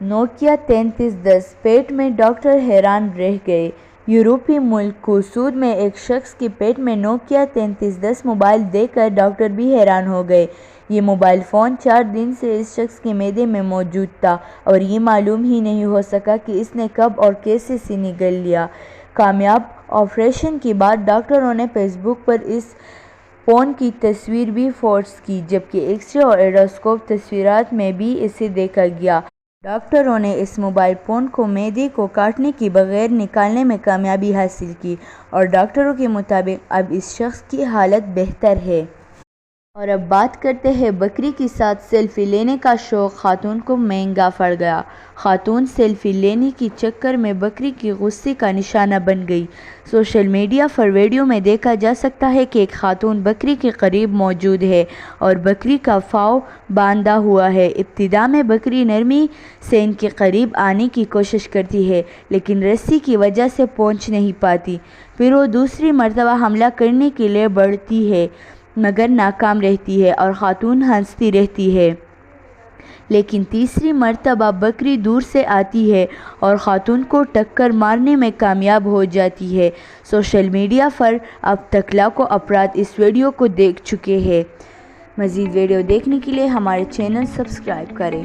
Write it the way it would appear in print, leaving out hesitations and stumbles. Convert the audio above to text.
Nokia 3310 پیٹ میں doctor حیران رہ گئے۔ یورپی ملک کوسود میں ایک شخص کے پیٹ میں نوکیا 3310 موبائل دیکھ کر ڈاکٹر بھی حیران ہو گئے۔ یہ موبائل فون 4 دن سے اس شخص کے معدے میں موجود تھا اور یہ معلوم ہی نہیں ہو سکا کہ اس نے کب اور کیسے سے نگل لیا۔ کامیاب آپریشن کے بعد ڈاکٹروں نے فیس بک پر اس فون کی تصویر بھی پوسٹ کی، جبکہ ایکس رے اور انڈوسکوپی تصویرات میں بھی اسے دیکھا گیا۔ ڈاکٹروں نے اس موبائل فون کو معدے کو کاٹنے کے بغیر نکالنے میں کامیابی حاصل کی اور ڈاکٹروں کے مطابق اب اس شخص کی حالت بہتر ہے۔ اور اب بات کرتے ہیں بکری کے ساتھ سیلفی لینے کا شوق خاتون کو مہنگا پڑ گیا۔ خاتون سیلفی لینے کے چکر میں بکری کے غصے کا نشانہ بن گئی۔ سوشل میڈیا پر ویڈیو میں دیکھا جا سکتا ہے کہ ایک خاتون بکری کے قریب موجود ہے اور بکری کا پاؤں باندھا ہوا ہے۔ ابتدا میں بکری نرمی سے ان کے قریب آنے کی کوشش کرتی ہے لیکن رسی کی وجہ سے پہنچ نہیں پاتی۔ پھر وہ دوسری مرتبہ حملہ کرنے کے لیے بڑھتی ہے مگر ناکام رہتی ہے اور خاتون ہنستی رہتی ہے، لیکن تیسری مرتبہ بکری دور سے آتی ہے اور خاتون کو ٹکر مارنے میں کامیاب ہو جاتی ہے۔ سوشل میڈیا پر اب تک لاکھوں افراد اس ویڈیو کو دیکھ چکے ہیں۔ مزید ویڈیو دیکھنے کے لیے ہمارے چینل سبسکرائب کریں۔